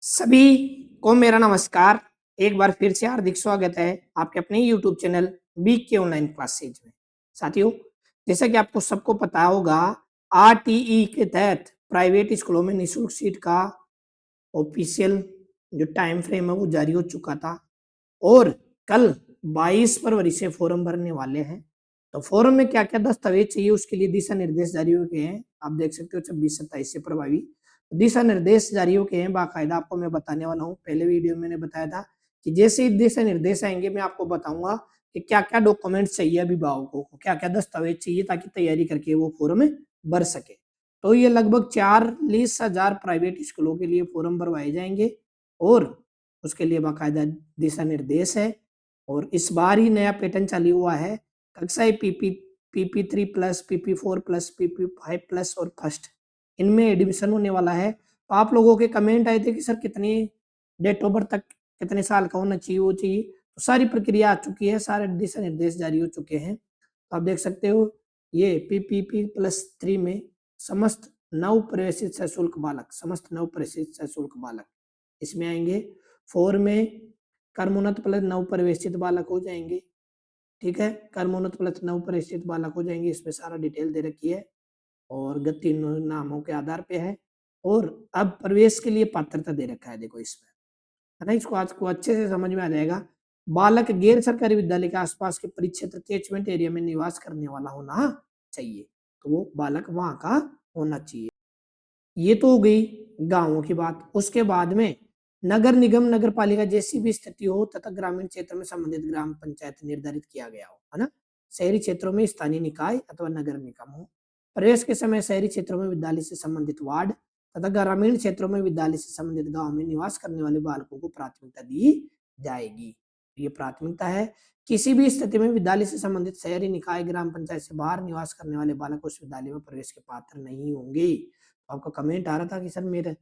सभी को मेरा नमस्कार। एक बार फिर से हार्दिक स्वागत है आपके अपने YouTube channel BK online classes में। साथियों, जैसा कि आपको सबको पता होगा, आरटीई के तहत प्राइवेट स्कूलों में निःशुल्क सीट का ऑफिशियल जो टाइम फ्रेम है वो जारी हो चुका था और कल 22 फरवरी से फॉर्म भरने वाले हैं। तो फॉर्म में क्या क्या दस्तावेज चाहिए उसके लिए दिशा निर्देश जारी हो गए हैं। आप देख सकते हो 26-27 से प्रभावी दिशा निर्देश जारी हो गए हैं। बाकायदा आपको मैं बताने वाला हूँ। पहले वीडियो में मैंने बताया था कि जैसे ही दिशा निर्देश आएंगे मैं आपको बताऊंगा कि क्या क्या डॉक्यूमेंट्स चाहिए अभिभावकों को, क्या क्या दस्तावेज चाहिए ताकि तैयारी करके वो फॉर्म भर सके। तो ये लगभग 40,000 प्राइवेट स्कूलों के लिए फॉर्म भरवाए जाएंगे और उसके लिए बाकायदा दिशा निर्देश है। और इस बार ही नया पैटर्न चालू हुआ है। कक्षाएं PP 3 plus, PP 4 plus, PP 5 plus और फर्स्ट, इनमें एडमिशन होने वाला है। तो आप लोगों के कमेंट आए थे कि सर कितनी डेट ऑफ बर्थ तक कितने साल का होना चाहिए, वो चाहिए। तो सारी प्रक्रिया आ चुकी है, सारे दिशा निर्देश जारी हो चुके हैं। तो आप देख सकते हो ये पीपी+3 में समस्त नव प्रवेशित सशुल्क बालक, समस्त नव प्रवेशित सशुल्क बालक इसमें आएंगे। 4 में कर्मोन्नत प्लस नव प्रवेशित बालक हो जाएंगे। ठीक है, कर्मोन्नत प्लस नव प्रवेशित बालक हो जाएंगे। इसमें सारा डिटेल दे रखी है और गति नामों के आधार पे है। और अब प्रवेश के लिए पात्रता दे रखा है, देखो इसमें, है ना। इसको आज को अच्छे से समझ में आ जाएगा। बालक गैर सरकारी विद्यालय के आसपास के परिक्षेत्र कैचमेंट एरिया में निवास करने वाला होना चाहिए। तो वो बालक वहां का होना चाहिए। ये तो हो गई गांवों की बात। उसके बाद में नगर निगम, नगर पालिका जैसी भी स्थिति हो तथा ग्रामीण क्षेत्र में संबंधित ग्राम पंचायत निर्धारित किया गया हो, है ना। शहरी क्षेत्रों में स्थानीय निकाय अथवा नगर निगम हो। प्रवेश के समय शहरी क्षेत्रों में विद्यालय से संबंधित वार्ड तथा ग्रामीण क्षेत्रों में विद्यालय से संबंधित गांव में निवास करने वाले बालकों को प्राथमिकता दी जाएगी। ये प्राथमिकता है। किसी भी स्थिति में विद्यालय से संबंधित शहरी निकाय, ग्राम पंचायत से बाहर निवास करने वाले बालक उस विद्यालय में प्रवेश के पात्र नहीं होंगे। आपका कमेंट आ रहा था कि सर मेरे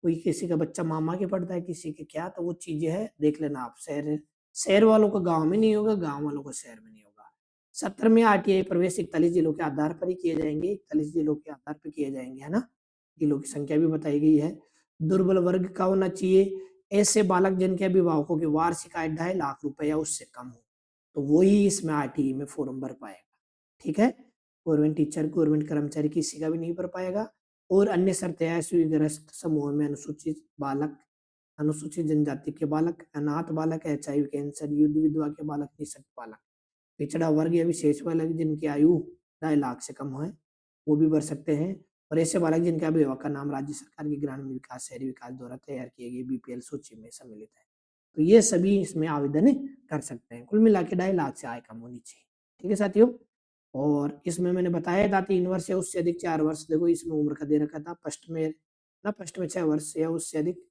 कोई किसी का बच्चा मामा के पढ़ता है, किसी के क्या, तो वो चीजें है देख लेना आप। शहर शहर वालों को गांव में नहीं होगा, गांव वालों को शहर में नहीं होगा। 70 में आरटीआई प्रवेश 41 जिलों के आधार पर ही किए जाएंगे, 41 जिलों के आधार पर किए जाएंगे, है ना। जिलों की संख्या भी बताई गई है। दुर्बल वर्ग का होना चाहिए ऐसे बालक जिनके अभिभावकों की वार्षिक आय 2.5 लाख रुपए या उससे कम हो, तो वही इसमें आरटीई में फॉर्म भर पाएगा। ठीक है, गवर्नमेंट टीचर, गवर्नमेंट कर्मचारी किसी का भी नहीं भर पाएगा। और अन्य शर्तें हैं, स्वीग्रस्त समूह में अनुसूचित बालक, अनुसूचित जनजाति के बालक, अनाथ बालक, एचआईवी कैंसर, युद्ध विधवा के बालक, निःशक्त बालक, पिछड़ा वर्ग या विशेष बालक जिनकी आयु 2.5 लाख से कम है वो भी भर सकते हैं। और ऐसे बालक जिनके अभिभावक का नाम राज्य सरकार की ग्रामीण विकास, शहरी विकास द्वारा तैयार किए गए बीपीएल सूची में सम्मिलित है, तो ये सभी इसमें आवेदन कर सकते हैं। कुल मिला के 2.5 लाख से आय कम होनी चाहिए। ठीक है साथियों। और इसमें मैंने बताया था 3 वर्ष या उससे अधिक 4 वर्ष, देखो इसमें उम्र का दे रखा था फर्स्ट में ना, फर्स्ट में 6 वर्ष या उससे अधिक,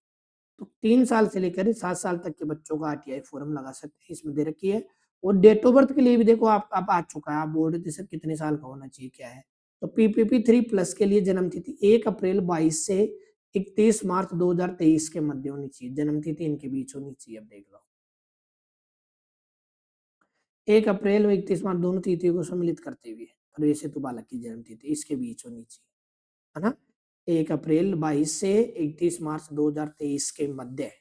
तो 3 साल से लेकर 7 साल तक के बच्चों का आरटीआई फॉर्म लगा सकते हैं, इसमें दे रखी है। और डेट ऑफ बर्थ के लिए भी देखो आप आ चुका है, आप बोल रहे थे सर कितने साल का होना चाहिए, क्या है। तो पीपीपी 3 प्लस के लिए जन्म तिथि 1 अप्रैल 22 से 31 मार्च 2023 के मध्य होनी चाहिए, जन्म तिथि इनके बीच होनी चाहिए। अब देख लो 1 अप्रैल और 31 मार्च दोनों तिथियों को सम्मिलित करते हुए प्रवेश हेतु बालक की जन्म तिथि इसके बीच होनी चाहिए, है ना। 1 अप्रैल 22 से 31 मार्च 2023 के मध्य,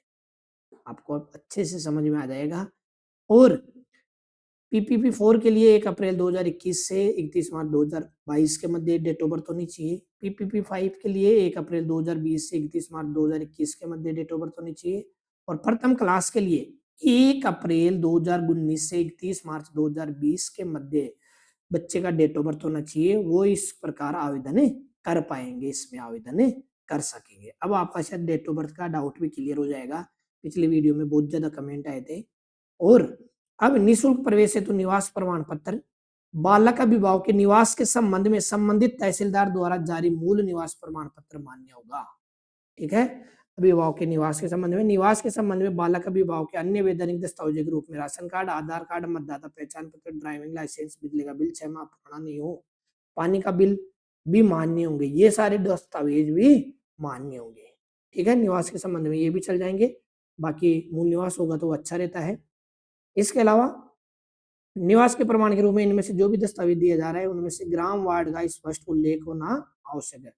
आपको अब अच्छे से समझ में आ जाएगा। और पीपीपी 4 के लिए 1 अप्रैल 2021 से 31 मार्च 2022 के मध्य डेट ऑफ बर्थ होनी चाहिए। पीपीपी 5 के लिए 1 अप्रैल 2020 से 31 मार्च 2021 के मध्य डेट ऑफ बर्थ होनी चाहिए। और प्रथम क्लास के लिए 1 अप्रैल 2019 से 31 मार्च 2020 के मध्य बच्चे का डेट ऑफ बर्थ होना चाहिए। वो इस प्रकार आवेदन कर पाएंगे, इसमें आवेदन कर सकेंगे। अब आपका शायद डेट ऑफ बर्थ का डाउट भी क्लियर हो जाएगा। पिछले वीडियो में बहुत ज्यादा कमेंट आए थे। और अब निःशुल्क प्रवेश हेतु निवास प्रमाण पत्र बालक अभिभावक के निवास के संबंध में संबंधित तहसीलदार द्वारा जारी मूल निवास प्रमाण पत्र मान्य होगा। ठीक है, अभिभावक के निवास के संबंध में, निवास के संबंध में बालक अभिभावक के अन्य वैधानिक दस्तावेजों के रूप में राशन कार्ड, आधार कार्ड, मतदाता पहचान पत्र, ड्राइविंग लाइसेंस, बिजली का बिल 6 माह पुराना नहीं हो, पानी का बिल भी मान्य होंगे। ये सारे दस्तावेज भी मान्य होंगे। ठीक है, निवास के संबंध में ये भी चल जाएंगे। बाकी मूल निवास होगा तो अच्छा रहता है। इसके अलावा निवास के प्रमाण के रूप में इनमें से जो भी दस्तावेज दिया जा रहा है उनमें से ग्राम वार्ड का स्पष्ट उल्लेख होना आवश्यक है।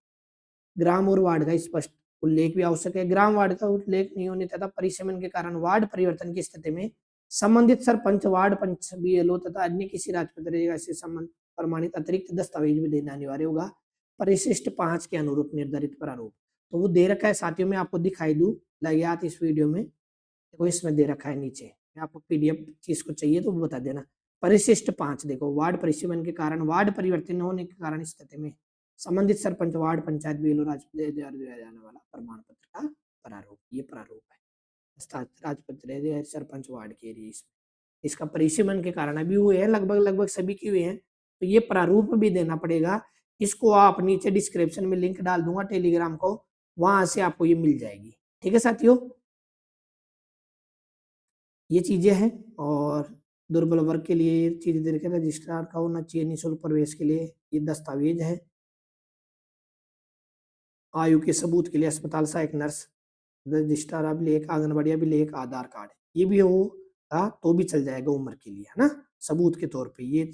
ग्राम और वार्ड का स्पष्ट उल्लेख भी आवश्यक है। ग्राम वार्ड का उल्लेख नहीं होने तथा परिसीमन के कारण वार्ड परिवर्तन की स्थिति में संबंधित सरपंच, वार्ड पंच, बीएलओ तथा अन्य किसी राजपत्रिका से संबंध प्रमाणित अतिरिक्त दस्तावेज भी देना अनिवार्य होगा। परिशिष्ट 5 के अनुरूप निर्धारित प्रारूप तो वो दे रखा है साथियों, मैं आपको दिखाई दूं लगातार इस वीडियो में, देखो इसमें दे रखा है नीचे, मैं आपको पीडीएफ चीज को चाहिए तो वो बता देना। परिशिष्ट 5 देखो, वार्ड परिसीमन के कारण वार्ड परिवर्तन होने के कारण स्थिति में संबंधित सरपंच, वार्ड पंचायत, बीएलओ राजपत्र दिया जाने वाला प्रमाण पत्र का प्रारूप, ये प्रारूप है राजपत्र सरपंच वार्ड के लिए। इसका परिसीमन के कारण अभी हुए हैं, लगभग लगभग सभी की हुए हैं, तो ये प्रारूप भी देना पड़ेगा। इसको आप नीचे डिस्क्रिप्शन में लिंक डाल दूंगा टेलीग्राम को, वहां से आपको ये मिल जाएगी। ठीक है साथियों, ये चीजें हैं। और दुर्बल वर्ग के लिए चीजें दे रखे, रजिस्ट्रार का होना चाहिए निःशुल्क प्रवेश के लिए, ये दस्तावेज है। आयु के सबूत के लिए अस्पताल सहायक नर्स, रजिस्ट्रार अभिलेख, आंगनबाड़ी अभिलेख, आधार कार्ड, ये भी होगा तो भी चल जाएगा उम्र के लिए, है ना, सबूत के तौर पे ये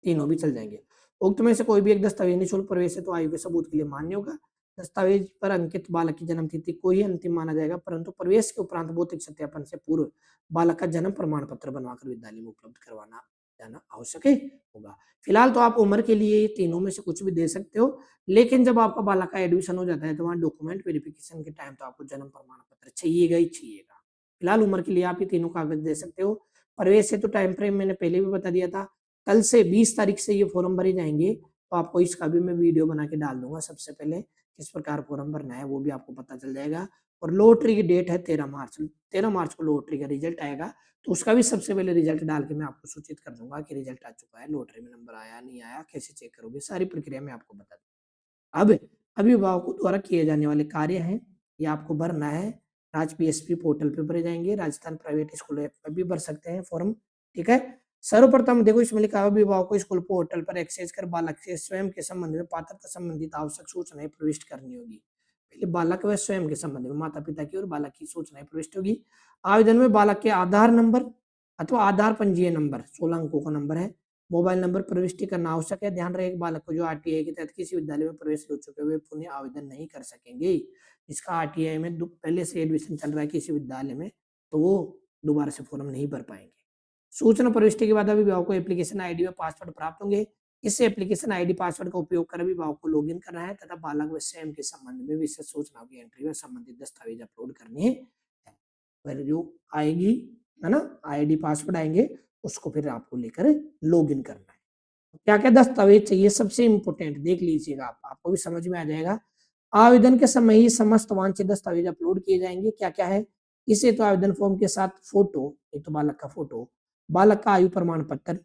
तीनों भी चल जाएंगे। उक्त में से कोई भी एक दस्तावेज निःशुल्क प्रवेश है तो आयु के सबूत के लिए मान्य होगा। दस्तावेज पर अंकित बालक की जन्म तिथि को ही अंतिम माना जाएगा, परंतु प्रवेश के उपरांत भौतिक सत्यापन से पूर्व बालक का जन्म प्रमाण पत्र बनवाकर विद्यालय में उपलब्ध करवाना जाना आवश्यक होगा। फिलहाल तो आप उम्र के लिए तीनों में से कुछ भी दे सकते हो, लेकिन जब आपका बालक का एडमिशन हो जाता है तो वहाँ डॉक्यूमेंट वेरिफिकेशन के टाइम तो आपको जन्म प्रमाण पत्र चाहिएगा ही चाहिएगा। फिलहाल उम्र के लिए आप ये तीनों कागज दे सकते हो। प्रवेश से तो टाइम फ्रेम मैंने पहले भी बता दिया था, कल से 20 तारीख से ये फॉर्म भरे जाएंगे, तो आपको इसका भी मैं वीडियो बना के डाल दूंगा। सबसे पहले किस प्रकार फॉर्म भरना है वो भी आपको पता चल जाएगा। और लॉटरी की डेट है 13 मार्च, 13 मार्च को लॉटरी का रिजल्ट आएगा, तो उसका भी सबसे पहले रिजल्ट डाल के मैं आपको सूचित कर दूंगा कि रिजल्ट आ चुका है, लॉटरी में नंबर आया नहीं आया, कैसे चेक करोगे, सारी प्रक्रिया मैं आपको बता दूंगा। अब अभिभावकों द्वारा किए जाने वाले कार्य हैं, ये आपको भरना है। राज पीएसपी पोर्टल पे भरे जाएंगे, राजस्थान प्राइवेट स्कूल ऐप पर भी भर सकते हैं फॉर्म। ठीक है, सर्वप्रथम देखो इसमें लिखा है अभिभावक स्कूल पोर्टल पर एक्सेस कर बालक से स्वयं के संबंध में पात्रता संबंधित आवश्यक सूचनाएं प्रविष्ट करनी होगी। पहले बालक व स्वयं के संबंध में माता पिता की और बालक की सूचनाएं प्रविष्ट होगी। आवेदन में बालक के आधार नंबर अथवा आधार पंजीयन नंबर 16 अंकों का नंबर है, मोबाइल नंबर प्रविष्टि करना आवश्यक है। ध्यान रहे बालक को जो आरटीआई के तहत किसी विद्यालय में प्रवेश हो चुके वे पुनः आवेदन नहीं कर सकेंगे। जिसका आरटीआई में पहले से एडमिशन चल रहा है किसी विद्यालय में, तो वो दोबारा से फॉर्म नहीं भर पाएंगे। सूचना प्रविष्टि के बाद अभिभावक को एप्लीकेशन आईडी व पासवर्ड प्राप्त होंगे। इस एप्लीकेशन आईडी पासवर्ड का उपयोग कर अभिभावक को लॉगिन करना है तथा बालक व स्वयं के संबंध में विशेष सूचनाओं की एंट्री व संबंधित दस्तावेज अपलोड करने हैं। फिर जो आएगी, है ना, आईडी पासवर्ड आएंगे, उसको फिर आपको लेकर लॉगिन करना है। क्या क्या दस्तावेज चाहिए, सबसे इंपोर्टेंट देख लीजिएगा, आपको भी समझ में आ जाएगा। आवेदन के समय ही समस्त वांछित दस्तावेज अपलोड किए जाएंगे। क्या क्या है इसे, तो आवेदन फॉर्म के साथ फोटो, एक तो बालक का फोटो, बालक का आयु प्रमाण पत्र,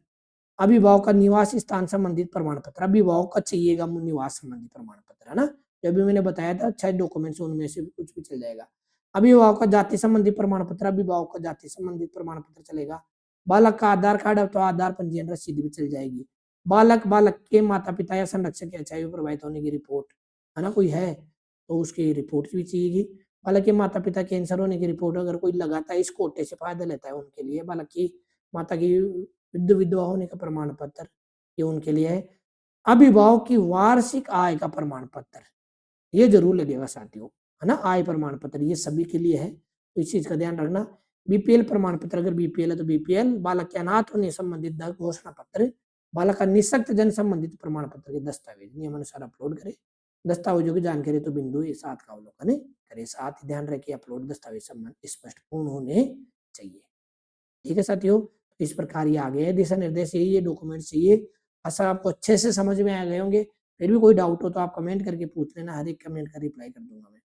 अभिभावक का निवास स्थान संबंधित प्रमाण पत्र, अभिभावक का चाहिएगा निवास संबंधित प्रमाण पत्र, है ना, जो भी मैंने बताया था 6 डॉक्यूमेंट्स, उनमें से भी कुछ भी चल जाएगा। अभिभावक का जाति संबंधी प्रमाण पत्र, अभिभावक का जाति संबंधित प्रमाण पत्र चलेगा। बालक का आधार कार्ड अथवा आधार पंजीयन रसीद भी चल जाएगी। बालक के माता पिता या संरक्षक एचआईवी प्रभावित होने की रिपोर्ट, है ना, कोई है तो उसकी रिपोर्ट भी चाहिएगी। बालक के माता पिता कैंसर होने की रिपोर्ट, अगर कोई लगाता है इस कोटे से फायदा लेता है उनके लिए। बालक की माता की विधवा होने का प्रमाण पत्र, ये उनके लिए है। अभिभावक की वार्षिक आय का प्रमाण पत्र, ये जरूर लगेगा साथियों, है ना, आय प्रमाण पत्र ये सभी के लिए है, तो इस चीज का ध्यान रखना। बीपीएल प्रमाण पत्र, अगर बीपीएल है तो बीपीएल। बालक के अनाथ होने संबंधित घोषणा पत्र, बालक का निःशक्त जन संबंधित प्रमाण पत्र के दस्तावेज नियमानुसार अपलोड करें। दस्तावेजों की जानकारी तो बिंदु ये 7 का अवलोकन करें। साथ ही ध्यान रखिए अपलोड दस्तावेज संबंध स्पष्ट पूर्ण होने चाहिए। ठीक है साथियों, इस प्रकार ये आ गए हैं दिशा निर्देश, यही ये डॉक्यूमेंट चाहिए। आशा आपको अच्छे से समझ में आ गए होंगे। फिर भी कोई डाउट हो तो आप कमेंट करके पूछ लेना, हर एक कमेंट का रिप्लाई कर दूंगा मैं।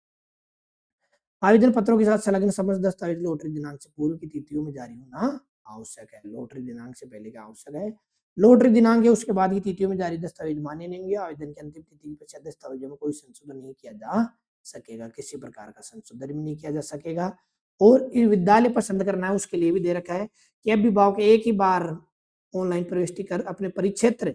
आवेदन पत्रों के साथ संलग्न समस्त दस्तावेज लॉटरी दिनांक से पूर्व की तिथियों में जारी होना आवश्यक है। लॉटरी दिनांक से पहले का आवश्यक है। लॉटरी दिनांक है उसके बाद की तिथियों में जारी दस्तावेज मान्य नहीं होंगे। आवेदन की अंतिम तिथि के पश्चात दस्तावेजों में कोई संशोधन नहीं किया जा सकेगा, किसी प्रकार का संशोधन भी नहीं किया जा सकेगा। और विद्यालय पसंद करना है उसके लिए भी दे रखा है कि अभिभावक एक ही बार ऑनलाइन प्रविष्टि कर अपने परिक्षेत्र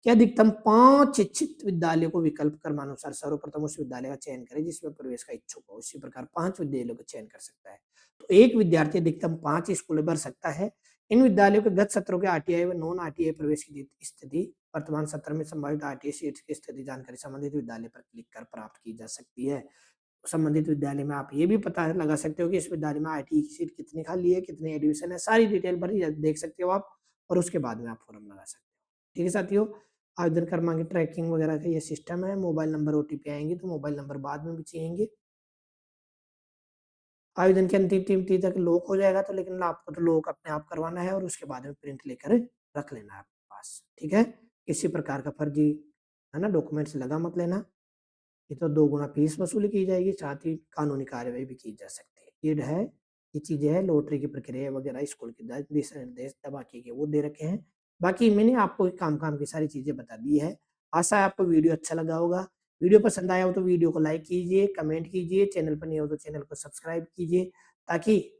कि अधिकतम 5 इच्छित विद्यालयों को विकल्प क्रमानुसार सर्वप्रथम उस विद्यालय का चयन करें जिसमें प्रवेश का इच्छुक हो। इसी प्रकार 5 विद्यालयों का चयन कर सकता है। तो एक विद्यार्थी अधिकतम 5 स्कूल भर सकता है। इन विद्यालयों के गत सत्रों के आरटीआई व नॉन आरटीआई प्रवेश की स्थिति, वर्तमान सत्र में संभावित आरटीआई सीट की स्थिति जानकारी संबंधित विद्यालय पर क्लिक कर प्राप्त की जा सकती है। संबंधित विद्यालय में आप ये भी पता लगा सकते हो कि इस विद्यालय में आईटीई की सीट कितनी खाली है, कितने एडमिशन है, सारी डिटेल भर देख सकते हो आप और उसके बाद में आप फॉर्म लगा सकते हो। ठीक है साथियों, आवेदन क्रमांक ट्रैकिंग वगैरह का ये सिस्टम है। मोबाइल नंबर ओटीपी आएंगे तो मोबाइल नंबर बाद में भी चाहिए। आवेदन की अंतिम तिथि तक लॉक हो जाएगा, तो लेकिन आपको तो लॉक अपने आप करवाना है और उसके बाद में प्रिंट लेकर रख लेना है आपके पास। ठीक है, किसी प्रकार का फर्जी है ना डॉक्यूमेंट्स लगा मत लेना, ये तो 2 गुना फीस वसूली की जाएगी, साथ ही कानूनी कार्रवाई भी की जा सकती है। ये है, ये चीजें हैं, लॉटरी की प्रक्रिया वगैरह स्कूल के दिशा निर्देश बाकी के वो दे रखे हैं। बाकी मैंने आपको काम काम की सारी चीजें बता दी है। आशा है आपको वीडियो अच्छा लगा होगा। वीडियो पसंद आया हो तो वीडियो को लाइक कीजिए, कमेंट कीजिए, चैनल पर नहीं हो तो चैनल को सब्सक्राइब कीजिए, ताकि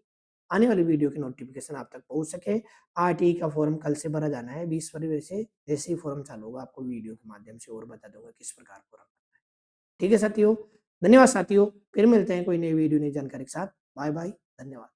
आने वाली वीडियो की नोटिफिकेशन आप तक पहुंच सके। आरटीई का फॉर्म कल से भरा जाना है 20 फरवरी से। जैसे ही फॉर्म चालू होगा आपको वीडियो के माध्यम से और बता दूंगा किस प्रकार फॉर्म। ठीक है साथियों, धन्यवाद साथियों, फिर मिलते हैं कोई नई वीडियो नई जानकारी के साथ। बाय बाय, धन्यवाद।